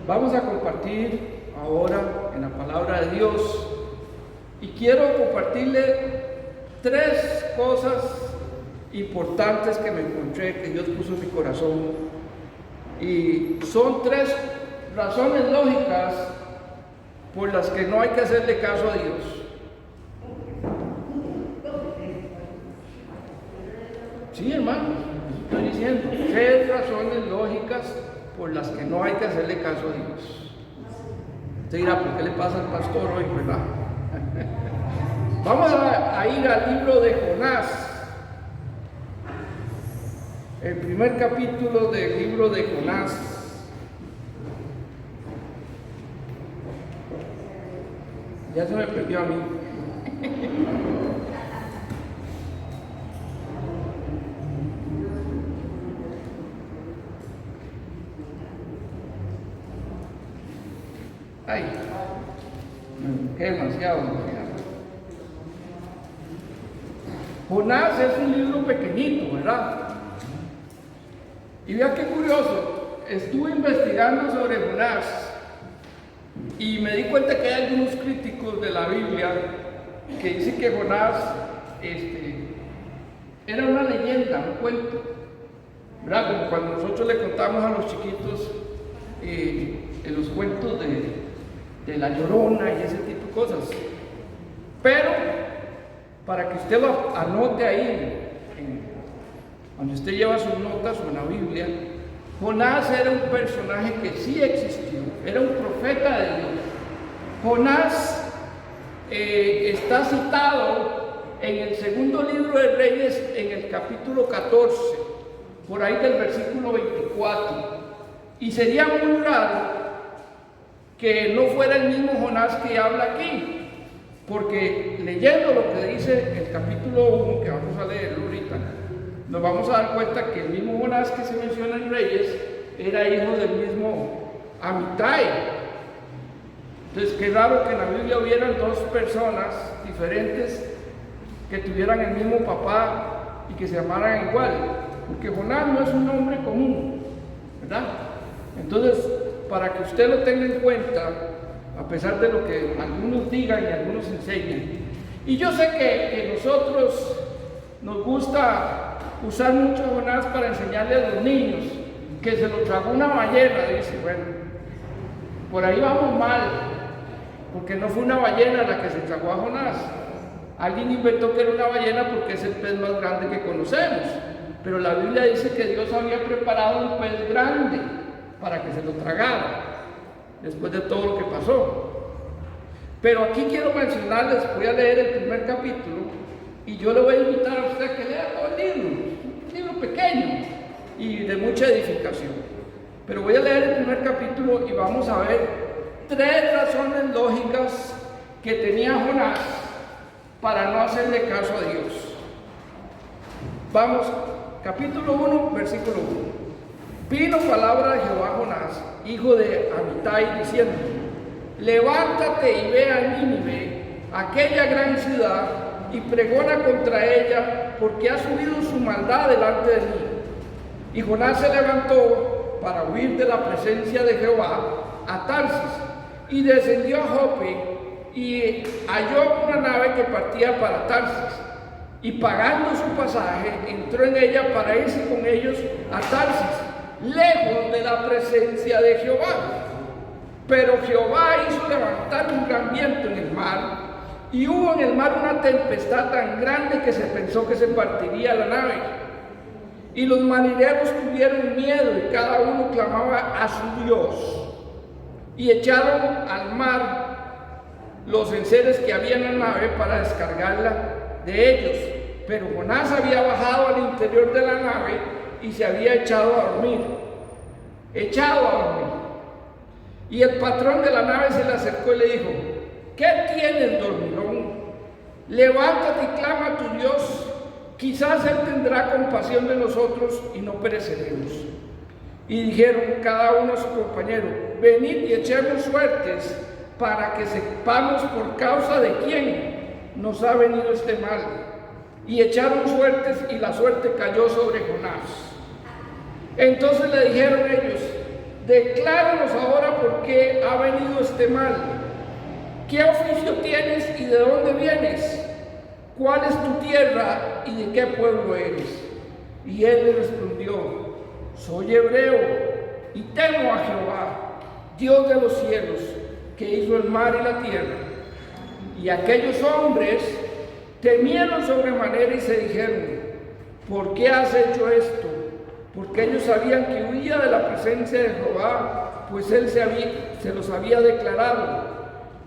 Vamos a compartir ahora en la palabra de Dios y quiero compartirle 3 cosas importantes que me encontré, que Dios puso en mi corazón, y son 3 razones lógicas por las que no hay que hacerle caso a Dios. Sí, hermano, estoy diciendo 3 razones lógicas por las que no hay que hacerle caso a Dios. Usted dirá, ¿por qué le pasa al pastor hoy, verdad? Vamos a ir al libro de Jonás, el primer capítulo del libro de Jonás. Ya se me perdió a mí. Ay, me busqué demasiado. Jonás es un libro pequeñito, ¿verdad? Y vea qué curioso, estuve investigando sobre Jonás y me di cuenta que hay algunos críticos de la Biblia que dicen que Jonás era una leyenda, un cuento, ¿verdad? Como cuando nosotros le contamos a los chiquitos en los cuentos de La Llorona y ese tipo de cosas. Pero para que usted lo anote ahí, cuando usted lleva sus notas o en la Biblia, Jonás era un personaje que sí existió, era un profeta de Dios. Jonás está citado en el segundo libro de Reyes, en el capítulo 14, por ahí del versículo 24. Y sería muy raro que no fuera el mismo Jonás que habla aquí, porque leyendo lo que dice el capítulo 1, que vamos a leerlo ahorita, nos vamos a dar cuenta que el mismo Jonás que se menciona en Reyes era hijo del mismo Amitai. Entonces, qué raro que en la Biblia hubieran 2 personas diferentes que tuvieran el mismo papá y que se llamaran igual, porque Jonás no es un nombre común, ¿verdad? Entonces, para que usted lo tenga en cuenta, a pesar de lo que algunos digan y algunos enseñen, y yo sé que nosotros nos gusta usar mucho Jonás para enseñarle a los niños que se lo tragó una ballena. Dice, bueno, por ahí vamos mal, porque no fue una ballena la que se tragó a Jonás. Alguien inventó que era una ballena porque es el pez más grande que conocemos, pero la Biblia dice que Dios había preparado un pez grande para que se lo tragara después de todo lo que pasó. Pero aquí quiero mencionarles, voy a leer el primer capítulo y yo le voy a invitar a usted a que lea todo el libro, un libro pequeño y de mucha edificación. Pero voy a leer el primer capítulo y vamos a ver 3 razones lógicas que tenía Jonás para no hacerle caso a Dios. Vamos, capítulo 1, versículo 1. Vino palabra de Jehová a Jonás, hijo de Amitai, diciendo: levántate y ve a Nínive, aquella gran ciudad, y pregona contra ella, porque ha subido su maldad delante de mí. Y Jonás se levantó para huir de la presencia de Jehová a Tarsis, y descendió a Jope, y halló una nave que partía para Tarsis, y pagando su pasaje, entró en ella para irse con ellos a Tarsis, lejos de la presencia de Jehová. Pero Jehová hizo levantar un gran viento en el mar, y hubo en el mar una tempestad tan grande que se pensó que se partiría la nave. Y los marineros tuvieron miedo y cada uno clamaba a su Dios. Y echaron al mar los enseres que había en la nave para descargarla de ellos. Pero Jonás había bajado al interior de la nave y se había echado a dormir. Y el patrón de la nave se le acercó y le dijo: ¿qué tienes, dormilón? Levántate y clama a tu Dios, quizás Él tendrá compasión de nosotros y no pereceremos. Y dijeron cada uno a su compañero: venid y echemos suertes para que sepamos por causa de quién nos ha venido este mal. Y echaron suertes y la suerte cayó sobre Jonás. Entonces le dijeron ellos: decláranos ahora por qué ha venido este mal. ¿Qué oficio tienes y de dónde vienes? ¿Cuál es tu tierra y de qué pueblo eres? Y él le respondió: soy hebreo y temo a Jehová, Dios de los cielos, que hizo el mar y la tierra. Y aquellos hombres temieron sobremanera y se dijeron: ¿por qué has hecho esto? Porque ellos sabían que huía de la presencia de Jehová, pues él se los había declarado.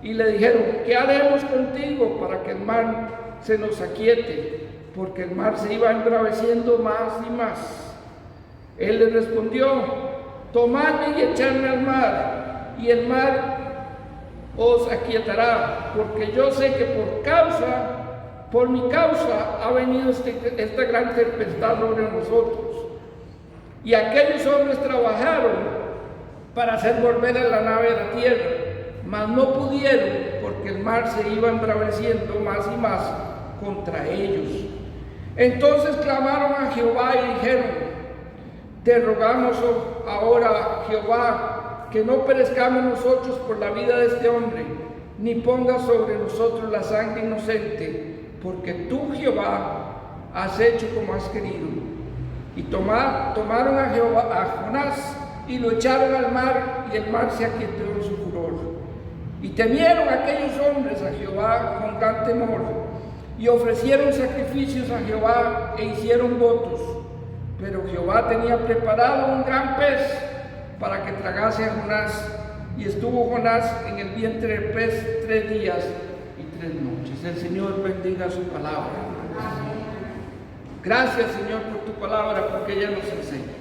Y le dijeron: ¿qué haremos contigo para que el mar se nos aquiete? Porque el mar se iba embraveciendo más y más. Él les respondió: tomadme y echadme al mar, y el mar os aquietará, porque yo sé que por mi causa ha venido esta gran tempestad sobre nosotros. Y aquellos hombres trabajaron para hacer volver a la nave a la tierra, mas no pudieron, porque el mar se iba embraveciendo más y más contra ellos. Entonces clamaron a Jehová y dijeron: te rogamos ahora, Jehová, que no perezcamos nosotros por la vida de este hombre, ni pongas sobre nosotros la sangre inocente, porque tú, Jehová, has hecho como has querido. Y tomaron a Jonás y lo echaron al mar, y el mar se aquietó en su furor. Y temieron aquellos hombres a Jehová con gran temor, y ofrecieron sacrificios a Jehová e hicieron votos. Pero Jehová tenía preparado un gran pez para que tragase a Jonás, y estuvo Jonás en el vientre del pez 3 días y 3 noches. El Señor bendiga su palabra. Gracias, Señor, por tu palabra, porque ella nos enseña.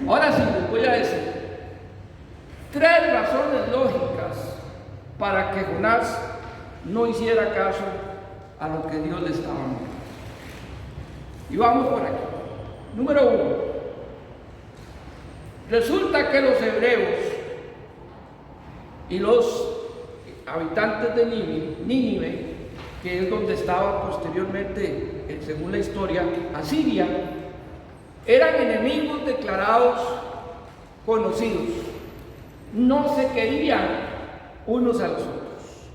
Ahora sí, les voy a decir 3 razones lógicas para que Jonás no hiciera caso a lo que Dios le estaba mandando. Y vamos por aquí. Número 1. Resulta que los hebreos y los habitantes de Nínive, que es donde estaba posteriormente, según la historia, Asiria, eran enemigos declarados, conocidos. No se querían unos a los otros.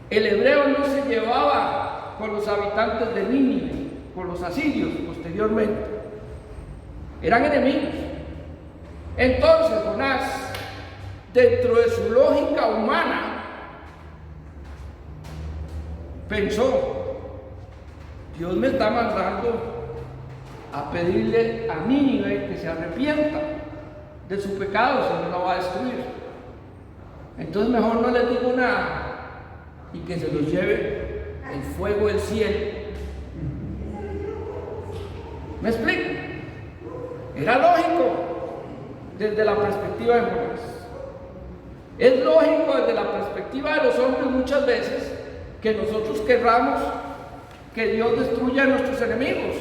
El hebreo no se llevaba con los habitantes de Nínive, con los asirios posteriormente. Eran enemigos. Entonces Jonás, dentro de su lógica humana, pensó: Dios me está mandando a pedirle a Nínive que se arrepienta de su pecado, si no lo va a destruir. Entonces mejor no les digo nada y que se los lleve el fuego del cielo. ¿Me explico? Era lógico desde la perspectiva de Jonás. Es lógico desde la perspectiva de los hombres muchas veces que nosotros querramos que Dios destruya a nuestros enemigos.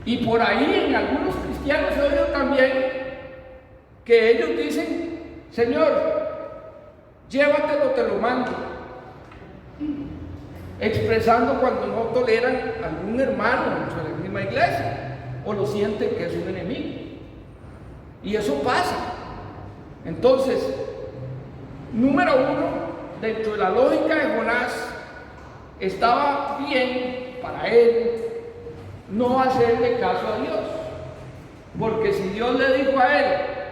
Y por ahí en algunos cristianos he oído también que ellos dicen: Señor, llévatelo, te lo mando, expresando cuando no toleran a algún hermano dentro de la misma iglesia o lo sienten que es un enemigo. Y eso pasa. Entonces, número 1, dentro de la lógica de Jonás, estaba bien para él no hacerle caso a Dios, porque si Dios le dijo a él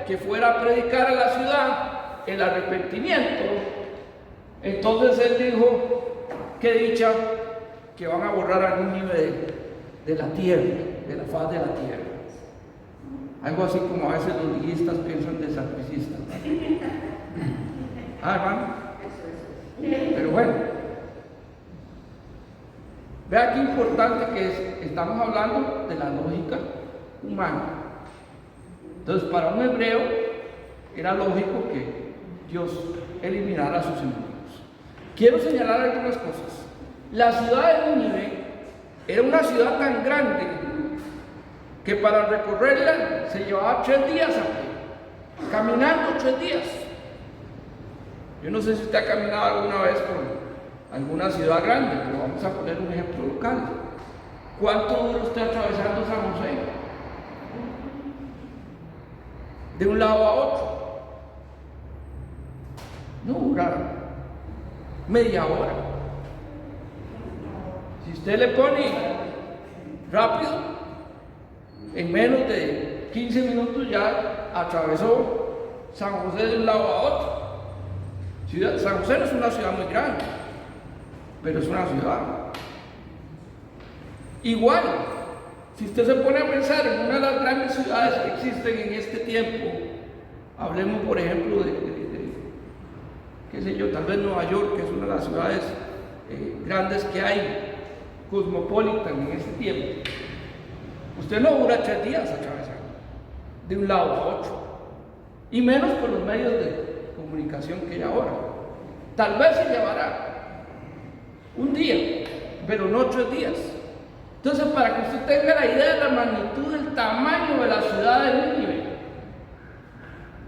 que fuera a predicar a la ciudad el arrepentimiento, entonces él dijo: qué dicha que van a borrar a Nínive de la tierra, de la faz de la tierra. Algo así como a veces los liguistas piensan de sacricistas. Hermano. Pero bueno, vea qué importante que es. Estamos hablando de la lógica humana. Entonces, para un hebreo era lógico que Dios eliminara a sus enemigos. Quiero señalar algunas cosas. La ciudad de Nínive era una ciudad tan grande que para recorrerla se llevaba 3 días a pie, caminando 3 días. Yo no sé si usted ha caminado alguna vez por alguna ciudad grande, pero vamos a poner un ejemplo local. ¿Cuánto dura usted atravesando San José? de un lado a otro. No dura media hora. Si usted le pone rápido, en menos de 15 minutos ya atravesó San José de un lado a otro. San José no es una ciudad muy grande, pero es una ciudad. Igual, si usted se pone a pensar en una de las grandes ciudades que existen en este tiempo, hablemos por ejemplo de qué sé yo, tal vez Nueva York, que es una de las ciudades grandes que hay, cosmopolitan en este tiempo, usted no dura 3 días atravesando de un lado a otro, y menos con los medios de comunicación que hay ahora. Tal vez se llevará un día, pero no 3 días. Entonces, para que usted tenga la idea de la magnitud del tamaño de la ciudad de Nínive,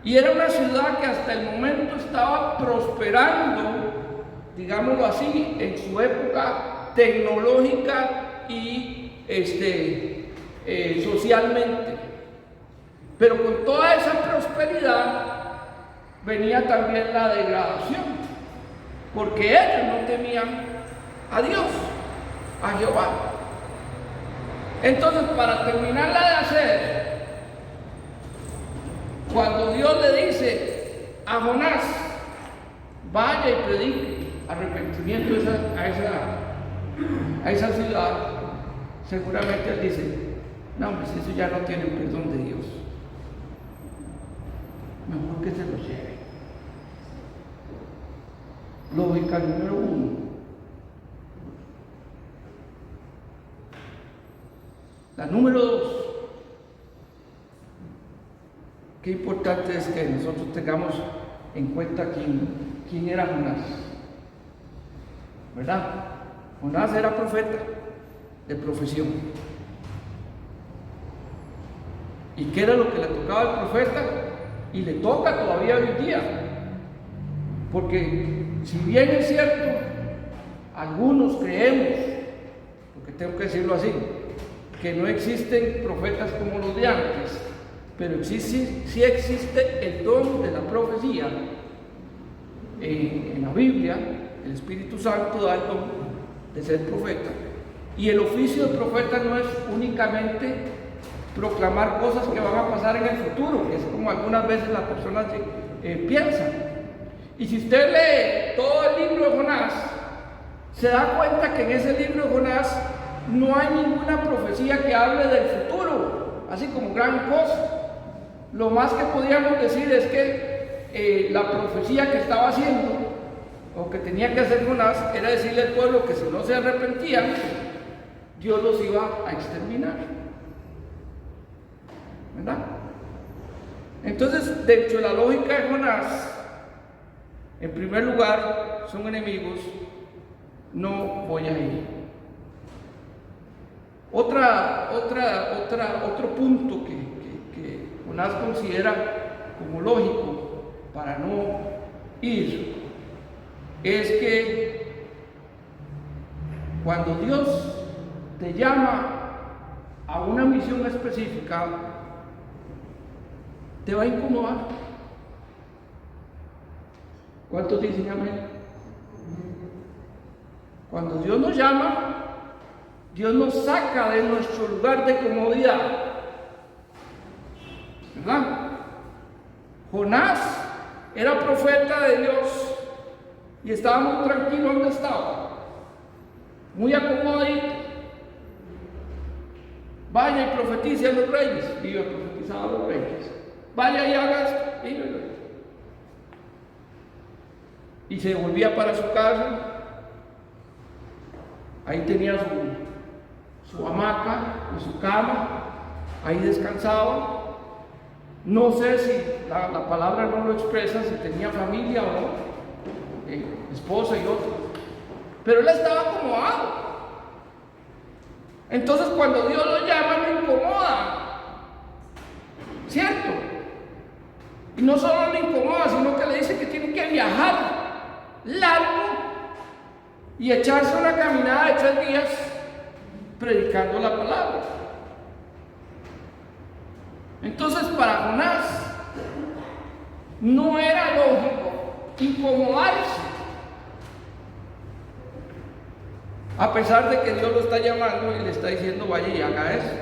y era una ciudad que hasta el momento estaba prosperando, digámoslo así, en su época tecnológica y socialmente. Pero con toda esa prosperidad venía también la degradación, porque ellos no temían a Dios, a Jehová. Entonces, para terminarla de hacer, cuando Dios le dice a Jonás, vaya y predique arrepentimiento a esa ciudad, seguramente él dice, no, pues eso ya no tiene perdón de Dios, mejor que se lo lleve. Lógica número 1. La número 2, qué importante es que nosotros tengamos en cuenta quién era Jonás, ¿verdad? Jonás era profeta de profesión. ¿Y qué era lo que le tocaba al profeta? Y le toca todavía hoy día. Porque si bien es cierto, algunos creemos, porque tengo que decirlo así, que no existen profetas como los de antes, pero sí existe el don de la profecía. En la Biblia, el Espíritu Santo da el don de ser profeta. Y el oficio de profeta no es únicamente proclamar cosas que van a pasar en el futuro, que es como algunas veces las personas piensan. Y si usted lee todo el libro de Jonás, se da cuenta que en ese libro de Jonás no hay ninguna profecía que hable del futuro, así como gran cosa. Lo más que podríamos decir es que la profecía que estaba haciendo, o que tenía que hacer Jonás, era decirle al pueblo que si no se arrepentían, Dios los iba a exterminar, ¿verdad? Entonces, dentro de la lógica de Jonás, en primer lugar, son enemigos, no voy a ir. Otro punto que Jonás considera como lógico para no ir es que cuando Dios te llama a una misión específica, te va a incomodar. ¿Cuántos dicen amén? Cuando Dios nos llama, Dios nos saca de nuestro lugar de comodidad, ¿verdad? Jonás era profeta de Dios y estaba muy tranquilo donde estaba, muy acomodadito. Vaya y profetice a los reyes, iba a profetizar a los reyes. Vaya y haga esto, iba. Y se volvía para su casa. Ahí tenía su hamaca y su cama, ahí descansaba. No sé si la palabra no lo expresa, si tenía familia o no, esposa y otros, pero él estaba acomodado. Entonces cuando Dios lo llama, lo incomoda, ¿cierto? Y no solo lo incomoda, sino que le dice que tiene que viajar largo y echarse una caminada de 3 días predicando la palabra. Entonces para Jonás no era lógico incomodarse, a pesar de que Dios lo está llamando y le está diciendo vaya y haga eso.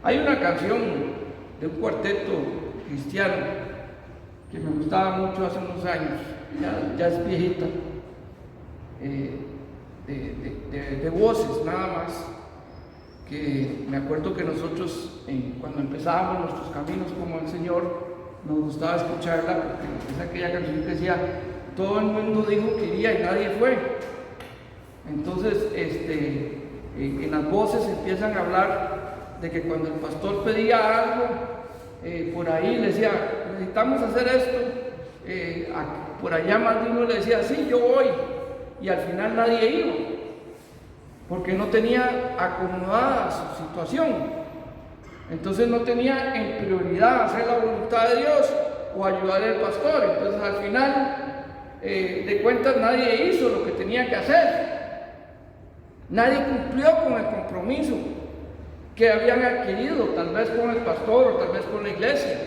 Hay una canción de un cuarteto cristiano que me gustaba mucho hace unos años, ya es viejita, de voces nada más, que me acuerdo que nosotros cuando empezábamos nuestros caminos como el Señor nos gustaba escucharla, porque es aquella canción que decía: todo el mundo dijo que iría y nadie fue. Entonces en las voces empiezan a hablar de que cuando el pastor pedía algo por ahí le decía: necesitamos hacer esto, por allá más de uno le decía: sí, yo voy, y al final nadie iba, porque no tenía acomodada su situación. Entonces no tenía en prioridad hacer la voluntad de Dios o ayudar al pastor. Entonces al final de cuentas nadie hizo lo que tenía que hacer, nadie cumplió con el compromiso que habían adquirido, tal vez con el pastor o tal vez con la iglesia,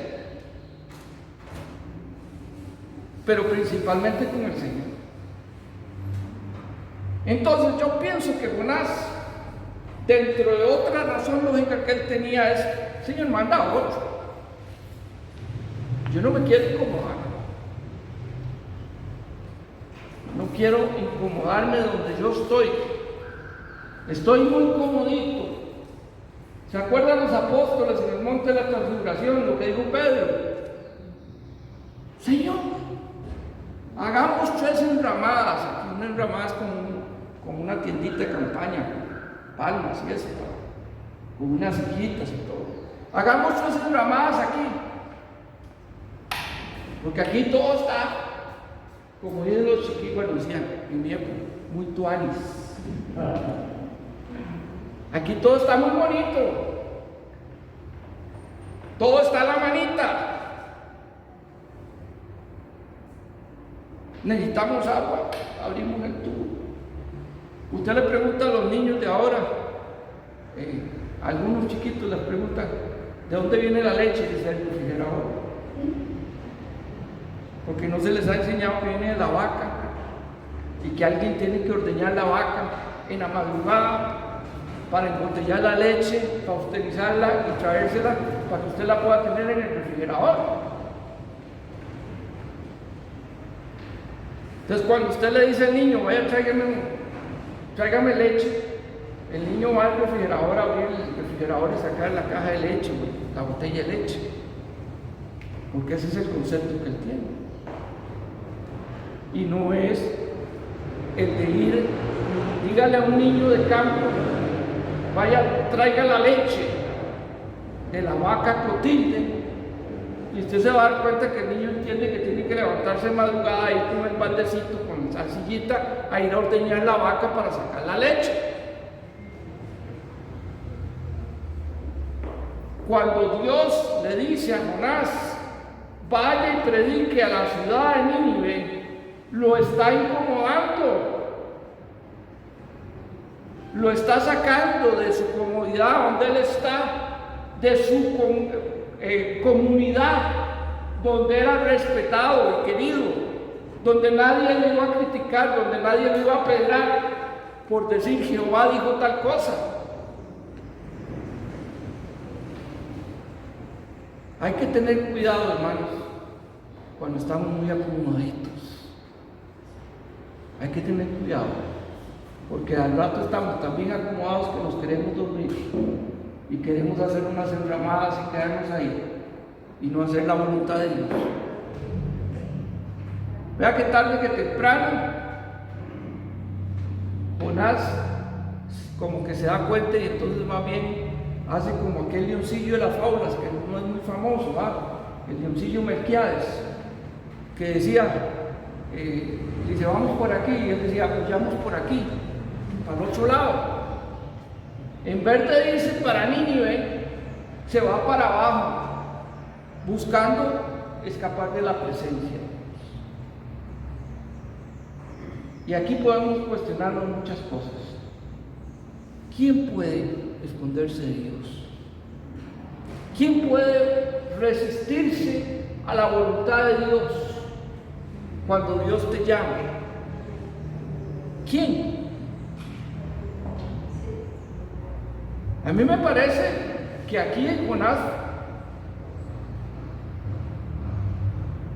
pero principalmente con el Señor. Entonces yo pienso que Jonás, dentro de otra razón lógica que él tenía, es: Señor, manda a otro, yo no me quiero incomodar, no quiero incomodarme donde yo estoy muy comodito. ¿Se acuerdan los apóstoles en el monte de la transfiguración lo que dijo Pedro? Señor, hagamos 3 enramadas. Aquí una enramada es como una tiendita de campaña, palmas y eso, con unas sillitas y todo. Hagamos 3 enramadas aquí, porque aquí todo está, como dicen los chiquitos, bueno, decían en mi época, muy tuanis. Aquí todo está muy bonito, todo está a la manita. Necesitamos agua, abrimos el tubo. Usted le pregunta a los niños de ahora, algunos chiquitos les preguntan: ¿de dónde viene la leche? Dice el refrigerador, porque no se les ha enseñado que viene de la vaca y que alguien tiene que ordeñar la vaca en la madrugada para embotellar la leche, pasteurizarla y traérsela para que usted la pueda tener en el refrigerador. Entonces cuando usted le dice al niño: vaya, tráigame leche, el niño va al refrigerador a abrir el refrigerador y sacar la caja de leche, la botella de leche, porque ese es el concepto que él tiene, y no es el de ir, dígale a un niño de campo: vaya, traiga la leche de la vaca Clotilde, y usted se va a dar cuenta que el niño entiende que tiene que levantarse madrugada, ir con el baldecito, con la sillita, a ir a ordeñar la vaca para sacar la leche. Cuando Dios le dice a Jonás: vaya y predique a la ciudad de Nínive, lo está incomodando, lo está sacando de su comodidad donde él está, de su comunidad donde era respetado y querido, donde nadie le iba a criticar, donde nadie le iba a apedrear por decir: Jehová dijo tal cosa. Hay que tener cuidado, hermanos, cuando estamos muy acomodaditos. Hay que tener cuidado, porque al rato estamos tan bien acomodados que nos queremos dormir y queremos hacer unas enramadas y quedarnos ahí y no hacer la voluntad de Dios. Vea que tarde que temprano Jonás como que se da cuenta, y entonces más bien hace como aquel leoncillo de las fábulas, que no es muy famoso, el leoncillo Melquiades, que decía, dice: vamos por aquí, y él decía: pues vamos por aquí, para el otro lado. En vez de irse para Nínive, se va para abajo, buscando escapar de la presencia de Dios. Y aquí podemos cuestionarnos muchas cosas. ¿Quién puede esconderse de Dios? ¿Quién puede resistirse a la voluntad de Dios cuando Dios te llama? ¿Quién? A mí me parece que aquí en Jonás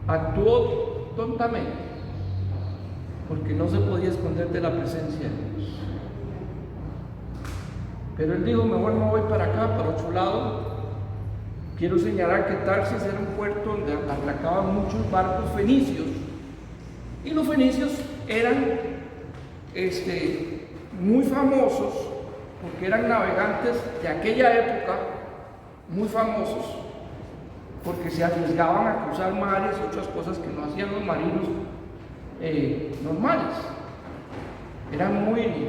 actuó tontamente, porque no se podía esconder de la presencia de Dios. Pero él dijo, mejor no voy para acá, para otro lado. Quiero señalar que Tarsis era un puerto donde atracaban muchos barcos fenicios, y los fenicios eran muy famosos porque eran navegantes de aquella época, muy famosos porque se arriesgaban a cruzar mares y otras cosas que no hacían los marinos normales. Eran muy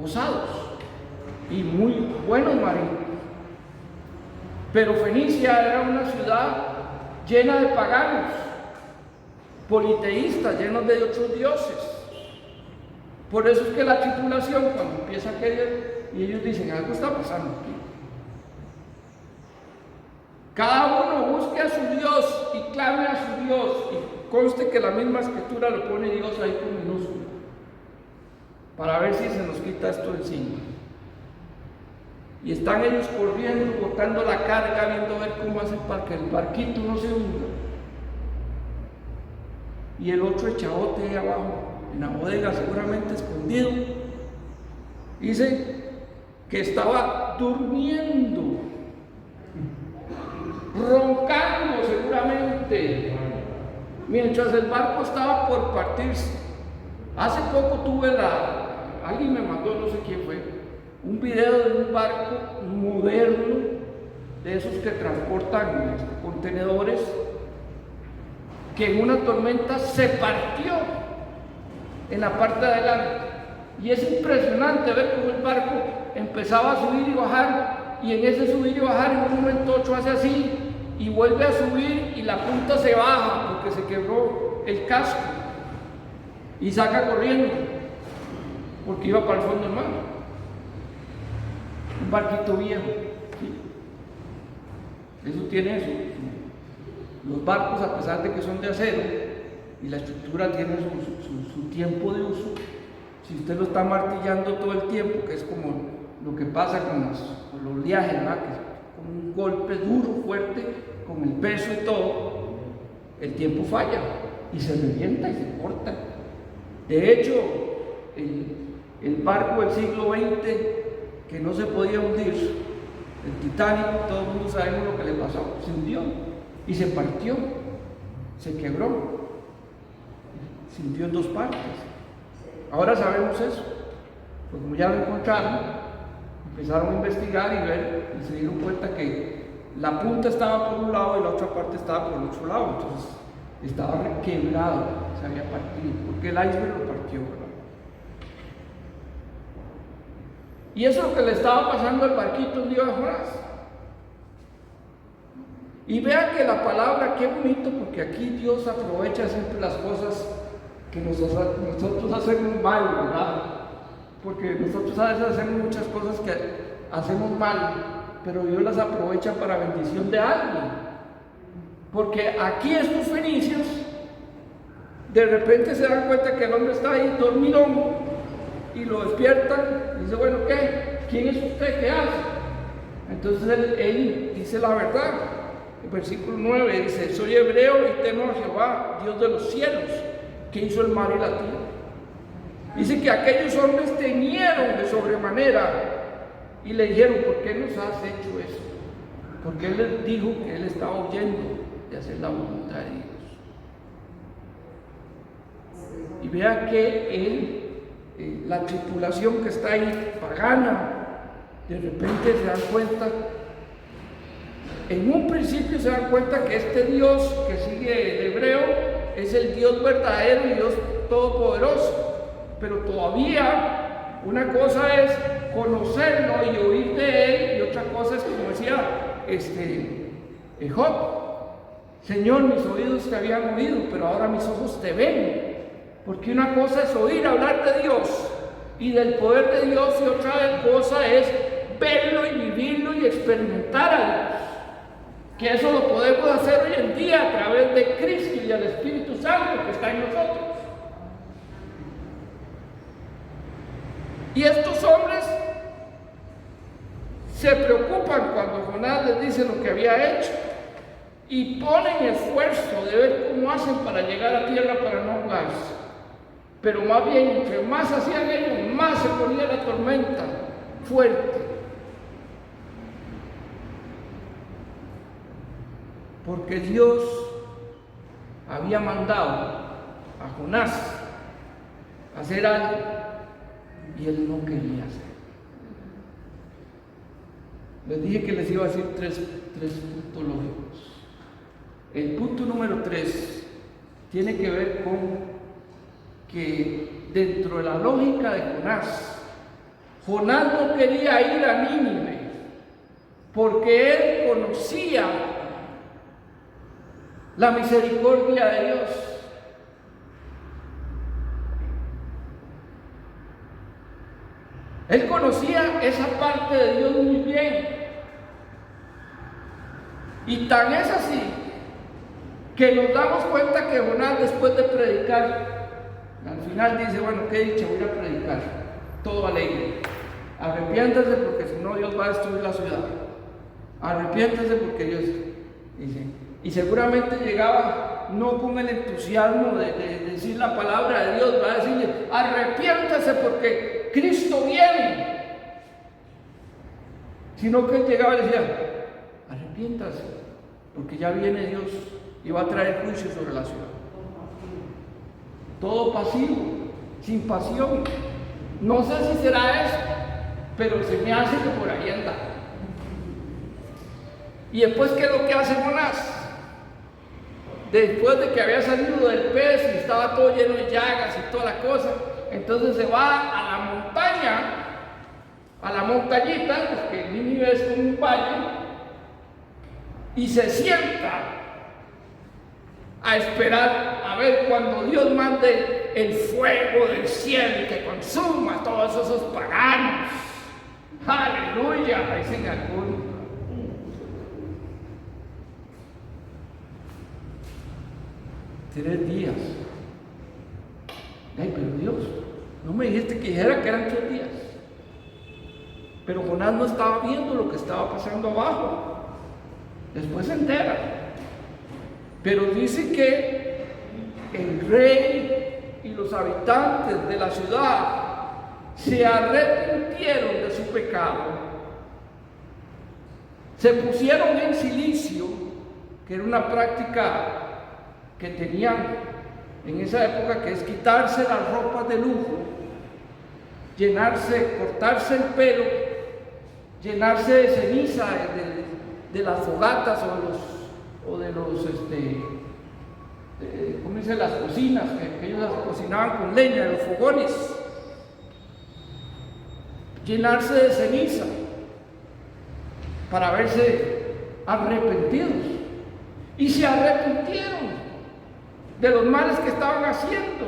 osados y muy buenos marinos. Pero Fenicia era una ciudad llena de paganos, politeístas, llenos de otros dioses. Por eso es que la tripulación, cuando empieza aquello, y ellos dicen, algo está pasando aquí. Cada uno busque a su Dios y clame a su Dios, y conste que la misma escritura lo pone Dios ahí con minúscula, para ver si se nos quita esto de encima. Y están ellos corriendo, botando la carga, viendo a ver cómo hacen para que el barquito no se hunda. Y el otro echabote ahí abajo, en la bodega, seguramente escondido, dice que estaba durmiendo, roncando seguramente, mientras el barco estaba por partirse. Hace poco alguien me mandó, no sé quién fue, un video de un barco moderno, de esos que transportan contenedores, que en una tormenta se partió en la parte de adelante. Y es impresionante ver cómo el barco empezaba a subir y bajar, y en ese subir y bajar en un momento otro hace así y vuelve a subir y la punta se baja porque se quebró el casco y saca corriendo porque iba para el fondo del mar. Un barquito viejo, ¿sí? Eso tiene eso. Los barcos, a pesar de que son de acero y la estructura tiene su tiempo de uso, si usted lo está martillando todo el tiempo, que es como lo que pasa con los viajes, ¿verdad? Que es como un golpe duro, fuerte, con el peso y todo, el tiempo falla y se revienta y se corta. De hecho, el barco del siglo XX, que no se podía hundir, el Titanic, todo el mundo sabemos lo que le pasó, se hundió y se partió, se quebró, se hundió en dos partes. Ahora sabemos eso, pues como ya lo encontraron, empezaron a investigar y ver, y se dieron cuenta que la punta estaba por un lado y la otra parte estaba por el otro lado, entonces estaba quebrado, se había partido, porque el iceberg lo partió, ¿verdad? Y eso es lo que le estaba pasando al barquito un día de Jonás. Y vean que la palabra, qué bonito, porque aquí Dios aprovecha siempre las cosas que nosotros hacemos mal, ¿verdad? Porque nosotros a veces hacemos muchas cosas que hacemos mal, pero Dios las aprovecha para bendición de alguien. Porque aquí estos fenicios, de repente se dan cuenta que el hombre está ahí dormidón, y lo despiertan, y dice, bueno, ¿qué? ¿Quién es usted? ¿Qué hace? Entonces él dice la verdad. El versículo 9 dice, soy hebreo y temo a Jehová, Dios de los cielos, que hizo el mar y la tierra. Dice que aquellos hombres temieron de sobremanera y le dijeron, ¿por qué nos has hecho eso? Porque él les dijo que él estaba huyendo de hacer la voluntad de Dios. Y vea que la tripulación que está ahí, pagana, de repente se dan cuenta, en un principio se dan cuenta que este Dios que sigue el hebreo es el Dios verdadero y Dios todopoderoso, pero todavía una cosa es conocerlo y oír de él, y otra cosa es, como decía Job, Señor, mis oídos te habían oído, pero ahora mis ojos te ven. Porque una cosa es oír hablar de Dios y del poder de Dios, y otra cosa es verlo y vivirlo y experimentar a Dios. Que eso lo podemos hacer hoy en día a través de Cristo y del Espíritu Santo que está en nosotros. Y estos hombres se preocupan cuando Jonás les dice lo que había hecho y ponen esfuerzo de ver cómo hacen para llegar a tierra para no ahogarse. Pero más bien, entre más hacían ellos, más se ponía la tormenta fuerte. Porque Dios había mandado a Jonás a hacer algo y él no quería hacer. Les dije que les iba a decir tres puntos lógicos. El punto número 3 tiene que ver con que dentro de la lógica de Jonás no quería ir a Nínive porque él conocía la misericordia de Dios. Él conocía esa parte de Dios muy bien. Y tan es así que nos damos cuenta que Jonás, después de predicar, al final dice: bueno, qué dicha, voy a predicar, todo alegre. Arrepiéntase porque si no Dios va a destruir la ciudad. Arrepiéntase porque Dios dice. Y seguramente llegaba no con el entusiasmo de decir la palabra de Dios, va a decirle: arrepiéntase porque Cristo viene. Sino que él llegaba y decía: arrepiéntase porque ya viene Dios y va a traer juicio sobre la ciudad. Todo pasivo, sin pasión. No sé si será eso, pero se me hace que por ahí anda. Y después, ¿qué es lo que hace Jonás? Después de que había salido del pez y estaba todo lleno de llagas y toda la cosa, entonces se va a la montaña, a la montañita, porque Nínive es como un valle, y se sienta a esperar a ver cuando Dios mande el fuego del cielo que consuma a todos esos paganos. Aleluya, dicen algunos. Tres días. Ay, pero Dios, no me dijiste que dijera que eran 3 días. Pero Jonás no estaba viendo lo que estaba pasando abajo. Después se entera. Pero dice que el rey y los habitantes de la ciudad se arrepintieron de su pecado. Se pusieron en cilicio, que era una práctica que tenían en esa época, que es quitarse las ropas de lujo, llenarse, cortarse el pelo, llenarse de ceniza de las fogatas o de los ¿cómo dice? Las cocinas, que ellos las cocinaban con leña, de los fogones. Llenarse de ceniza para verse arrepentidos. Y se arrepintieron de los males que estaban haciendo.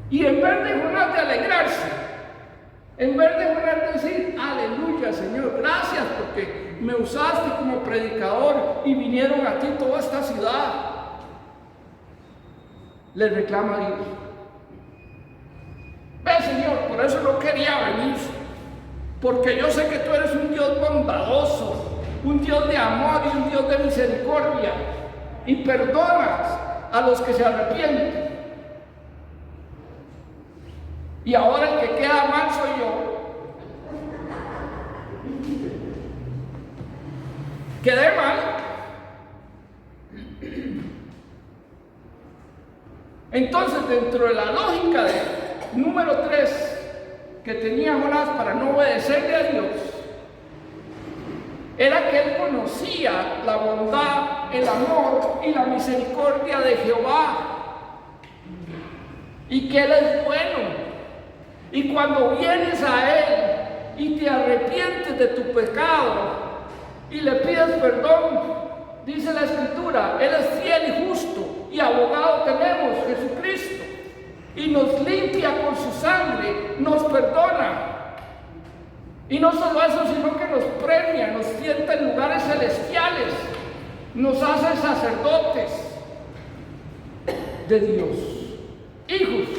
Y en vez de Jonás de alegrarse, en vez de Jonás de decir: aleluya, Señor, gracias porque me usaste como predicador y vinieron a ti toda esta ciudad, le reclama a Dios: ve, Señor, por eso no quería venir, porque yo sé que tú eres un Dios bondadoso, un Dios de amor y un Dios de misericordia, y perdonas a los que se arrepienten. Y ahora el que queda mal soy yo. Quedé mal. Entonces, dentro de la lógica de número 3 que tenía Jonás para no obedecerle a Dios, era que él conocía la bondad, el amor y la misericordia de Jehová, y que Él es bueno. Y cuando vienes a Él y te arrepientes de tu pecado y le pides perdón, dice la Escritura, Él es fiel y justo, y abogado tenemos, Jesucristo, y nos limpia con su sangre, nos perdona. Y no solo eso, sino que nos premia, nos sienta en lugares celestiales, nos hace sacerdotes de Dios, hijos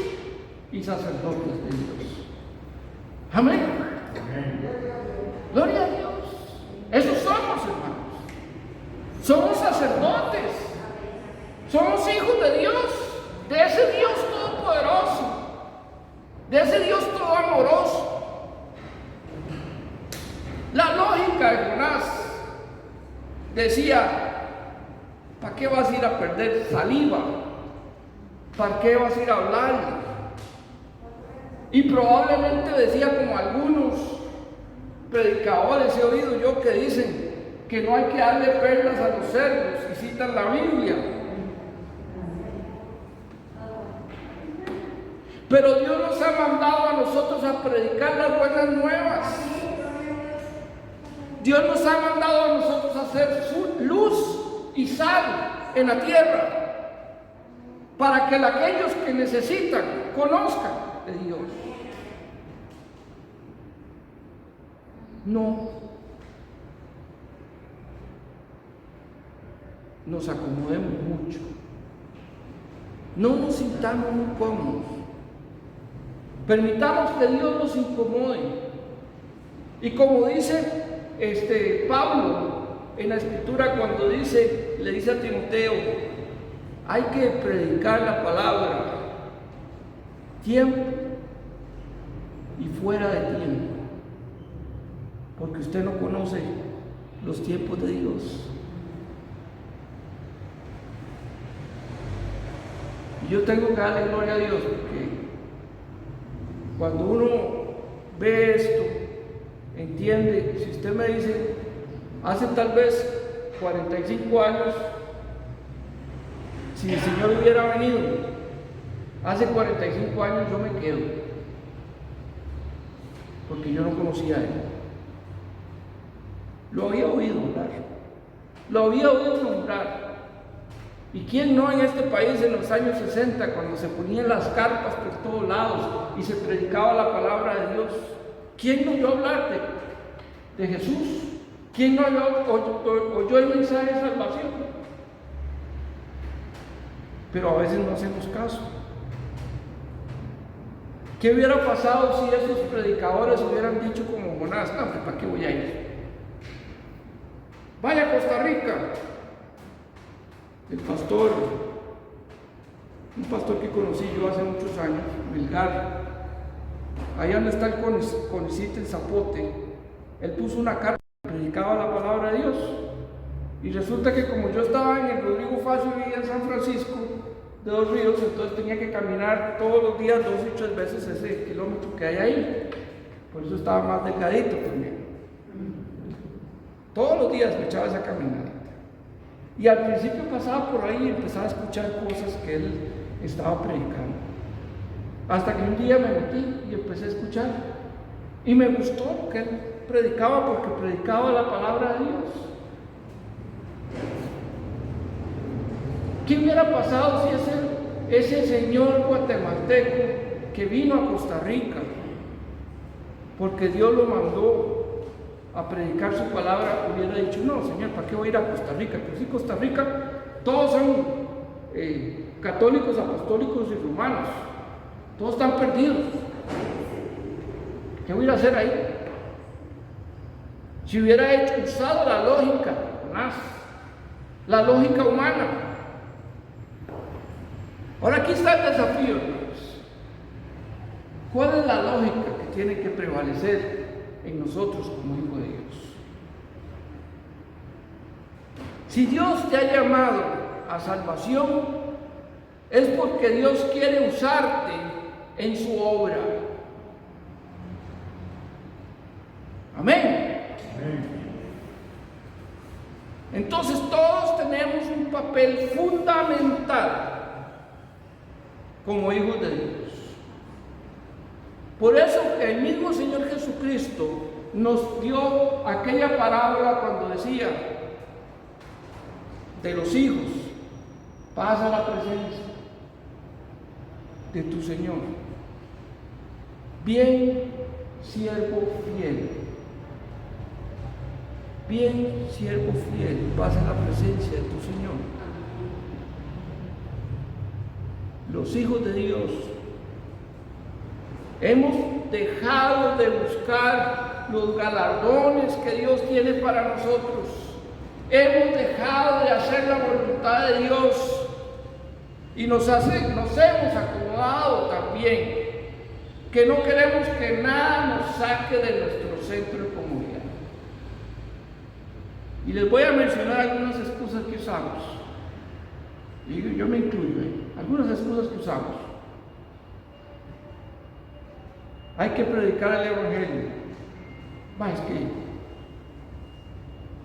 y sacerdotes de Dios. Amén. Gloria a Dios. Esos somos, hermanos. Somos sacerdotes. Somos hijos de Dios, de ese Dios todopoderoso, de ese Dios todo amoroso. La lógica de Jonás decía: ¿para qué vas a ir a perder saliva? ¿Para qué vas a ir a hablar? Y probablemente decía, como algunos predicadores he oído yo que dicen que no hay que darle perlas a los cerdos y citan la Biblia. Pero Dios nos ha mandado a nosotros a predicar las buenas nuevas. Dios nos ha mandado a nosotros a hacer su luz y sal en la tierra, para que aquellos que necesitan conozcan de Dios. No nos acomodemos mucho, no nos sintamos muy cómodos, permitamos que Dios nos incomode. Y como dice Pablo en la escritura, cuando le dice a Timoteo: hay que predicar la palabra tiempo y fuera de tiempo, porque usted no conoce los tiempos de Dios. Y yo tengo que darle gloria a Dios, porque cuando uno ve esto, entiende. Si usted me dice, hace tal vez 45 años, si el Señor hubiera venido hace 45 años, yo me quedo, porque yo no conocía a Él. Lo había oído hablar, lo había oído nombrar. ¿Y quién no en este país en los años 60, cuando se ponían las carpas por todos lados y se predicaba la palabra de Dios? ¿Quién no oyó hablar de Jesús? ¿Quién no oyó el mensaje de salvación? Pero a veces no hacemos caso. ¿Qué hubiera pasado si esos predicadores hubieran dicho como Jonás: no, ¿para qué voy a ir? Vaya a Costa Rica. El pastor, un pastor que conocí yo hace muchos años, Milgar, allá donde está el Conicit en Zapote, él puso una carta que predicaba la palabra de Dios. Y resulta que como yo estaba en el Rodrigo Facio y vivía en San Francisco de Dos Ríos, entonces tenía que caminar todos los días 2 y 3 veces ese kilómetro que hay ahí. Por eso estaba más delgadito también. Todos los días me echaba esa caminadita. Y al principio pasaba por ahí y empezaba a escuchar cosas que él estaba predicando. Hasta que un día me metí y empecé a escuchar. Y me gustó lo que él predicaba, porque predicaba la palabra de Dios. ¿Qué hubiera pasado si ese señor guatemalteco que vino a Costa Rica, porque Dios lo mandó a predicar su palabra, hubiera dicho: no, Señor, ¿para qué voy a ir a Costa Rica? Pues sí, Costa Rica, todos son católicos, apostólicos y romanos, todos están perdidos. ¿Qué voy a ir a hacer ahí? Si hubiera usado la lógica, la lógica humana. Ahora aquí está el desafío, hermanos. ¿Cuál es la lógica que tiene que prevalecer en nosotros como hijos de Dios? Si Dios te ha llamado a salvación, es porque Dios quiere usarte en su obra. Amén. Entonces todos tenemos un papel fundamental como hijos de Dios. Por eso el mismo Señor Jesucristo nos dio aquella parábola cuando decía de los hijos: pasa a la presencia. de tu Señor. Bien, siervo fiel. Bien, siervo fiel, vas a la presencia de tu Señor. Los hijos de Dios hemos dejado de buscar los galardones que Dios tiene para nosotros. Hemos dejado de hacer la voluntad de Dios y nos hemos acomodado también, que no queremos que nada nos saque de nuestro centro de comodidad. Y les voy a mencionar algunas excusas que usamos, y yo me incluyo, algunas excusas que usamos. Hay que predicar el evangelio. Es que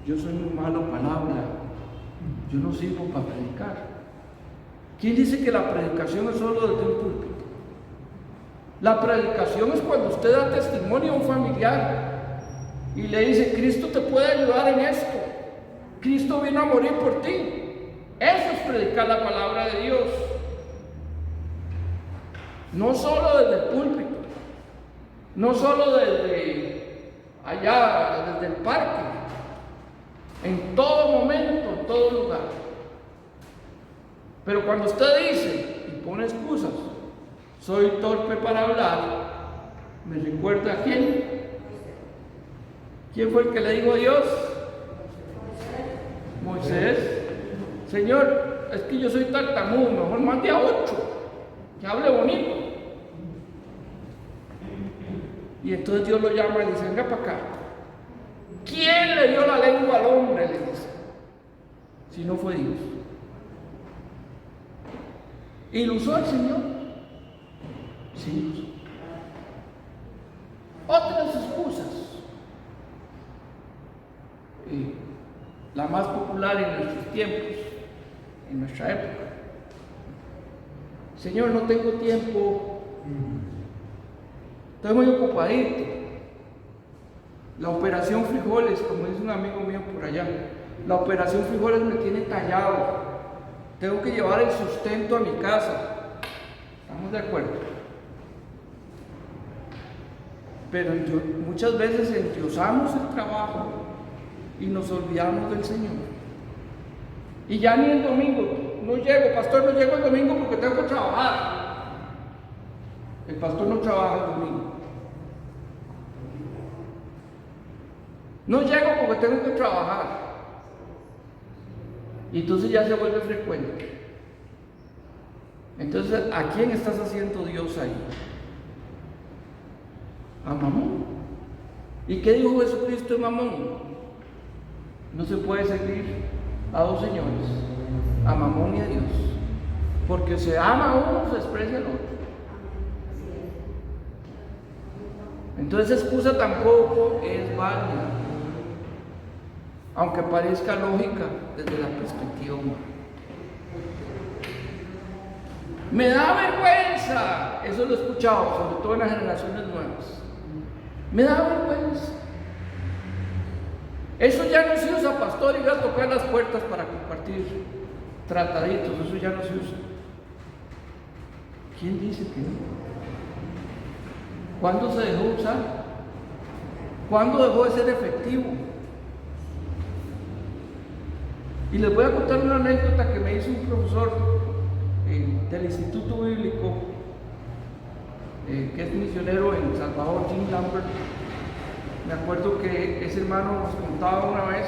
yo soy muy malo para hablar, yo no sirvo para predicar. ¿Quién dice que la predicación es solo desde un púlpito? La predicación es cuando usted da testimonio a un familiar y le dice: Cristo te puede ayudar en esto, Cristo vino a morir por ti. Eso es predicar la palabra de Dios. No solo desde el púlpito, no solo desde allá, desde el parque, en todo momento, en todo lugar. Pero cuando usted dice y pone excusas, soy torpe para hablar, me recuerda a quién. ¿Quién fue el que le dijo a Dios? Moisés. Señor, es que yo soy tartamudo, mejor mande a 8, que hable bonito. Y entonces Dios lo llama y dice: venga para acá. ¿Quién le dio la lengua al hombre? Le dice, si no fue Dios. ¿Y lo usó el Señor? Sí. Otras excusas. La más popular en nuestros tiempos, en nuestra época: Señor, no tengo tiempo, estoy muy ocupadito. La operación frijoles, como dice un amigo mío por allá, la operación frijoles me tiene tallado, tengo que llevar el sustento a mi casa. ¿Estamos de acuerdo? Pero muchas veces endiosamos el trabajo y nos olvidamos del Señor. Y ya ni el domingo, no llego, pastor, no llego el domingo porque tengo que trabajar. El pastor no trabaja el domingo. No llego porque tengo que trabajar. Y entonces ya se vuelve frecuente. Entonces, ¿a quién estás haciendo Dios ahí? A Mamón. ¿Y qué dijo Jesucristo en Mamón? No se puede seguir a dos señores, a Mamón y a Dios, porque se ama a uno, se desprecia al otro. Entonces, excusa tampoco es válida, aunque parezca lógica desde la perspectiva humana. Me da vergüenza, eso lo he escuchado, sobre todo en las generaciones nuevas. Me da vergüenza. Eso ya no se usa, pastor, ir a tocar las puertas para compartir trataditos, eso ya no se usa. ¿Quién dice que no? ¿Cuándo se dejó usar? ¿Cuándo dejó de ser efectivo? Y les voy a contar una anécdota que me hizo un profesor del Instituto Bíblico, que es misionero en Salvador, Jim Lambert. Me acuerdo que ese hermano nos contaba una vez,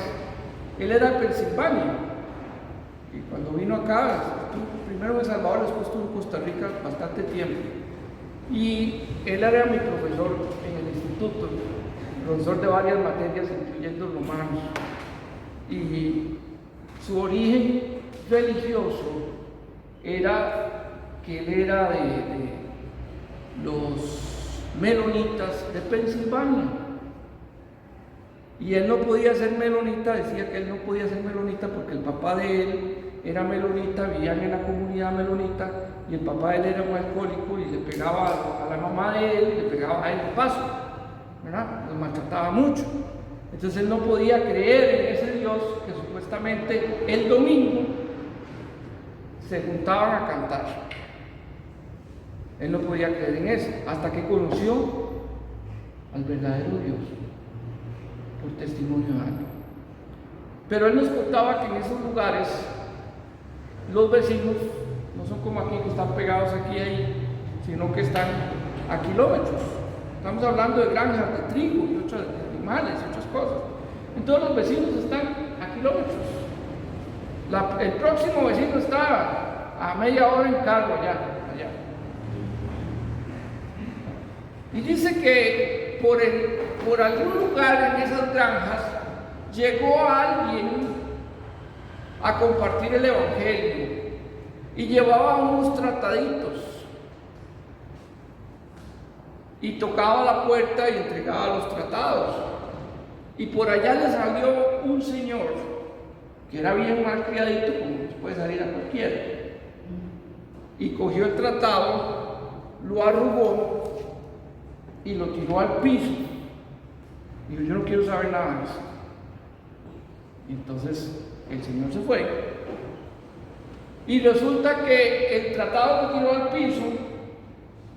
él era de Pensilvania, y cuando vino acá, estuvo primero en El Salvador, después estuvo en Costa Rica bastante tiempo. Y él era mi profesor en el instituto, profesor de varias materias, incluyendo romanos. Y su origen religioso era que él era de los melonitas de Pensilvania. Y él no podía ser melonita, decía que él no podía ser melonita porque el papá de él era melonita, vivían en la comunidad melonita, y el papá de él era un alcohólico y le pegaba a la mamá de él, y le pegaba a él de paso, ¿verdad? Los maltrataba mucho. Entonces él no podía creer en ese Dios que supuestamente el domingo se juntaban a cantar. Él no podía creer en eso, hasta que conoció al verdadero Dios, por testimonio de alguien. Pero él nos contaba que en esos lugares los vecinos no son como aquí, que están pegados aquí y ahí, sino que están a kilómetros. Estamos hablando de granjas de trigo y otros animales y otras cosas. Entonces los vecinos están a kilómetros. El próximo vecino está a media hora en carro allá. Y dice que por algún lugar en esas granjas llegó alguien a compartir el evangelio y llevaba unos trataditos y tocaba la puerta y entregaba los tratados. Y por allá le salió un señor que era bien mal criadito, como puede salir a cualquiera, y cogió el tratado, lo arrugó y lo tiró al piso. Dijo: yo no quiero saber nada de eso. Y entonces el señor se fue. Y resulta que el tratado lo tiró al piso.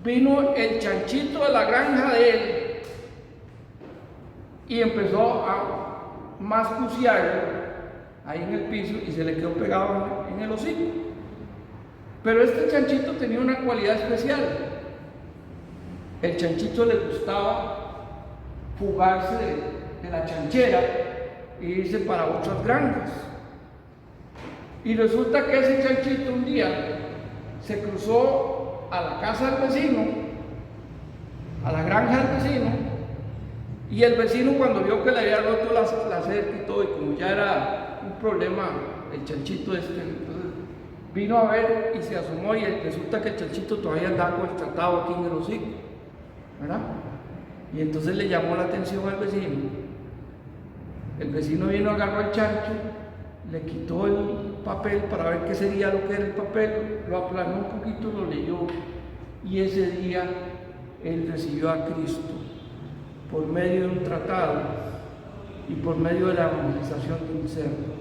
Vino el chanchito de la granja de él y empezó a mascuciarlo ahí en el piso y se le quedó pegado en el hocico. Pero este chanchito tenía una cualidad especial. El chanchito le gustaba fugarse de la chanchera e irse para otras granjas. Y resulta que ese chanchito un día se cruzó a la casa del vecino, a la granja del vecino, y el vecino, cuando vio que le había roto la cerca y todo, y como ya era un problema el chanchito entonces vino a ver y se asomó, y resulta que el chanchito todavía andaba con el tratado aquí en el hocico, ¿verdad? Y entonces le llamó la atención al vecino. El vecino vino, agarró al chancho, le quitó el papel para ver qué sería lo que era el papel, lo aplanó un poquito, lo leyó, y ese día él recibió a Cristo por medio de un tratado y por medio de la evangelización de un cerdo.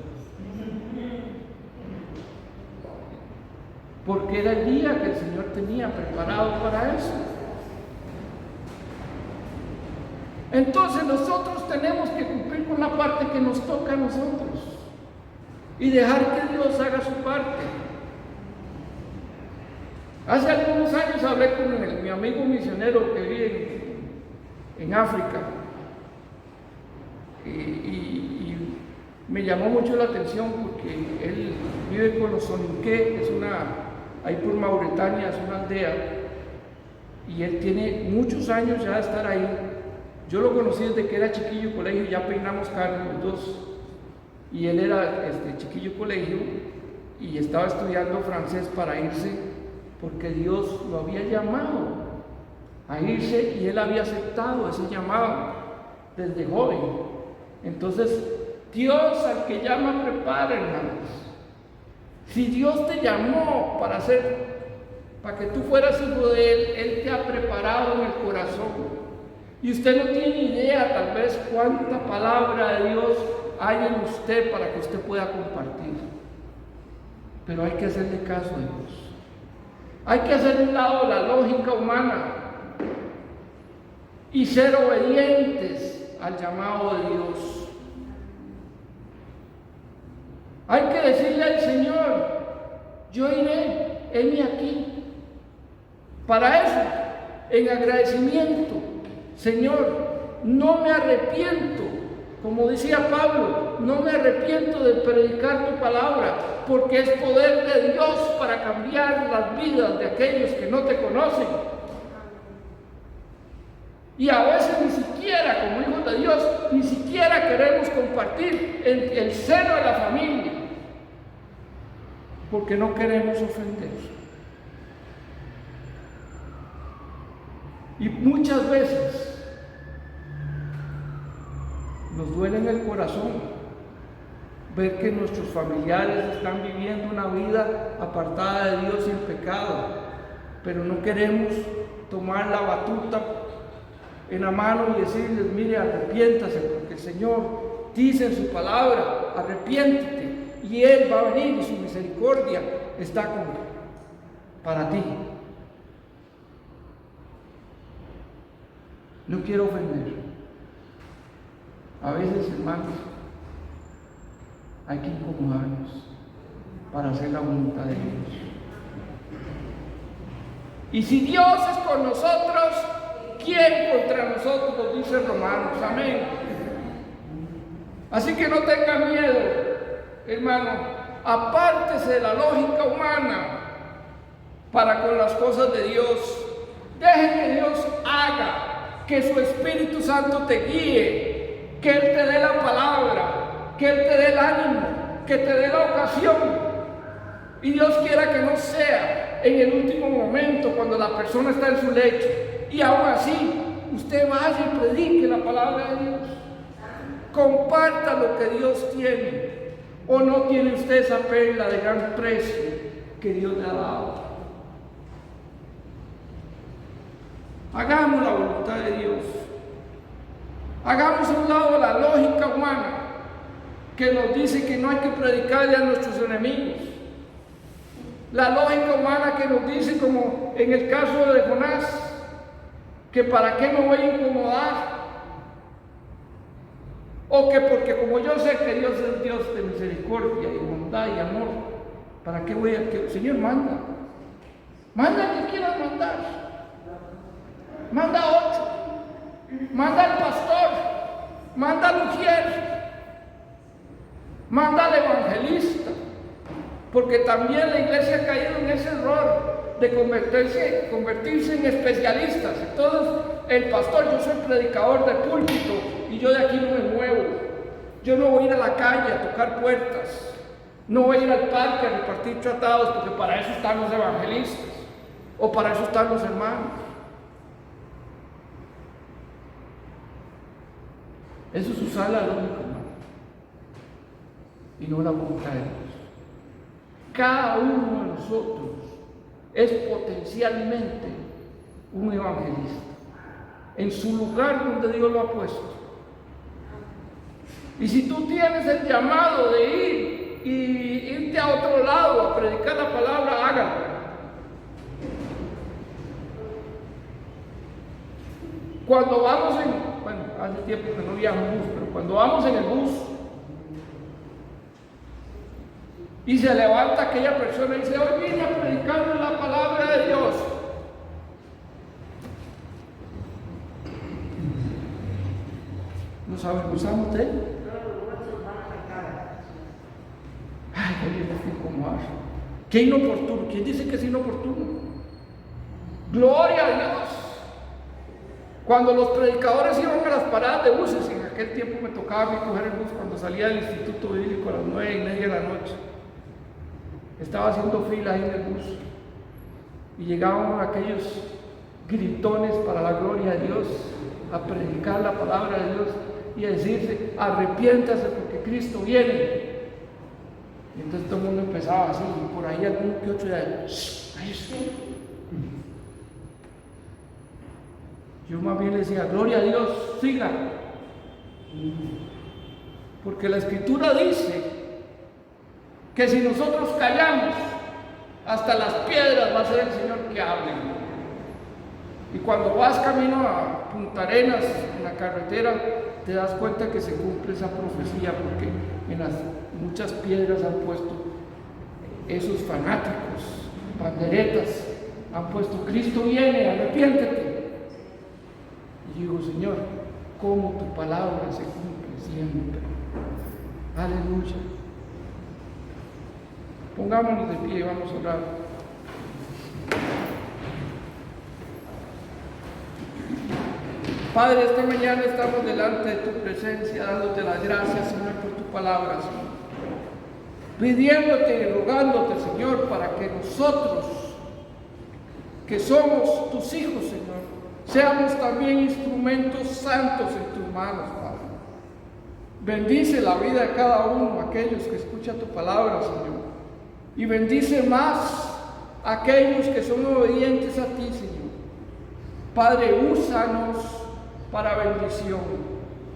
Porque era el día que el Señor tenía preparado para eso. Entonces nosotros tenemos que cumplir con la parte que nos toca a nosotros y dejar que Dios haga su parte. Hace algunos años hablé con mi amigo misionero que vive en África y me llamó mucho la atención porque él vive con los Soninké, ahí por Mauritania, es una aldea, y él tiene muchos años ya de estar ahí. Yo lo conocí desde que era chiquillo colegio, ya peinamos carne los dos. Y él era chiquillo colegio y estaba estudiando francés para irse, porque Dios lo había llamado a irse y él había aceptado ese llamado desde joven. Entonces, Dios al que llama prepara, hermanos. Si Dios te llamó para que tú fueras hijo de Él, Él te ha preparado en el corazón. Y usted no tiene idea, tal vez, cuánta palabra de Dios hay en usted para que usted pueda compartir. Pero hay que hacerle caso a Dios. Hay que hacer un lado la lógica humana y ser obedientes al llamado de Dios. Hay que decirle al Señor: yo iré, heme aquí. Para eso, en agradecimiento: Señor, no me arrepiento, como decía Pablo, no me arrepiento de predicar tu palabra, porque es poder de Dios para cambiar las vidas de aquellos que no te conocen. Y a veces ni siquiera, como hijos de Dios, ni siquiera queremos compartir el seno de la familia, porque no queremos ofender. Y muchas veces nos duele en el corazón ver que nuestros familiares están viviendo una vida apartada de Dios y el pecado, pero no queremos tomar la batuta en la mano y decirles: mire, arrepiéntase, porque el Señor dice en su palabra: arrepiéntete, y Él va a venir y su misericordia está para ti. No quiero ofender. A veces, hermanos, hay que incomodarnos para hacer la voluntad de Dios. Y si Dios es con nosotros, ¿quién contra nosotros? Dice Romanos. Amén. Así que no tenga miedo, hermano. Apártese de la lógica humana para con las cosas de Dios. Deje que Dios haga, que su Espíritu Santo te guíe, que Él te dé la palabra, que Él te dé el ánimo, que te dé la ocasión. Y Dios quiera que no sea en el último momento, cuando la persona está en su lecho, y aún así usted vaya y predique la palabra de Dios. Comparta lo que Dios tiene. ¿O no tiene usted esa perla de gran precio que Dios le ha dado? Hagamos la voluntad de Dios. Hagamos a un lado la lógica humana que nos dice que no hay que predicarle a nuestros enemigos. La lógica humana que nos dice, como en el caso de Jonás, que para qué me voy a incomodar. O que porque como yo sé que Dios es Dios de misericordia y bondad y amor, ¿para qué voy a que el Señor manda? Manda que quieras mandar. Manda a 8. Manda al pastor. Manda al mujer. Manda al evangelista. Porque también la iglesia ha caído en ese error de convertirse en especialistas. Entonces, el pastor, yo soy predicador de púlpito y yo de aquí no me muevo. Yo no voy a ir a la calle a tocar puertas. No voy a ir al parque a repartir tratados, porque para eso están los evangelistas o para eso están los hermanos. Eso es usar la lógica, hermano, y no la voluntad de Dios. Cada uno de nosotros es potencialmente un evangelista en su lugar donde Dios lo ha puesto. Y si tú tienes el llamado de ir y irte a otro lado a predicar la palabra, hágalo. Cuando vamos hace tiempo que no viajo en bus, pero cuando vamos en el bus y se levanta aquella persona y dice: hoy vine a predicar la palabra de Dios. ¿Nos avergonzamos de él? Ay, que viene que incomodar. Qué inoportuno. ¿Quién dice que es inoportuno? Gloria a Dios. Cuando los predicadores iban a las paradas de buses, en aquel tiempo me tocaba a mí coger el bus cuando salía del instituto bíblico a las 9:30 de la noche. Estaba haciendo fila ahí en el bus y llegaban aquellos gritones para la gloria de Dios a predicar la palabra de Dios y a decirse: arrepiéntase porque Cristo viene. Y entonces todo el mundo empezaba así, y por ahí alguno que otro ya, ahí sí. Yo más bien le decía: gloria a Dios, siga. Porque la Escritura dice que si nosotros callamos, hasta las piedras va a ser el Señor que hable. Y cuando vas camino a Punta Arenas, en la carretera, te das cuenta que se cumple esa profecía, porque en las muchas piedras han puesto esos fanáticos, banderetas, han puesto: Cristo viene, arrepiéntete. Y digo: Señor, cómo tu palabra se cumple siempre. Aleluya. Pongámonos de pie y vamos a orar. Padre, esta mañana estamos delante de tu presencia, dándote las gracias, Señor, por tu palabra, Señor. Pidiéndote y rogándote, Señor, para que nosotros, que somos tus hijos, Señor, seamos también instrumentos santos en tus manos, Padre. Bendice la vida de cada uno, aquellos que escuchan tu palabra, Señor. Y bendice más a aquellos que son obedientes a ti, Señor. Padre, úsanos para bendición.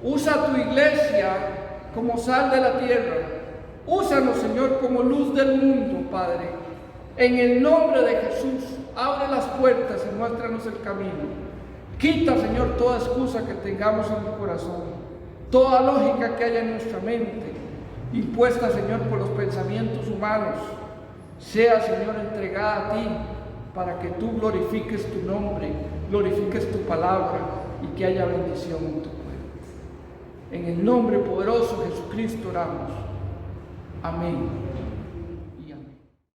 Usa tu iglesia como sal de la tierra. Úsanos, Señor, como luz del mundo, Padre. En el nombre de Jesús, abre las puertas y muéstranos el camino. Quita, Señor, toda excusa que tengamos en el corazón, toda lógica que haya en nuestra mente, impuesta, Señor, por los pensamientos humanos, sea, Señor, entregada a ti, para que tú glorifiques tu nombre, glorifiques tu palabra y que haya bendición en tu pueblo. En el nombre poderoso de Jesucristo oramos. Amén.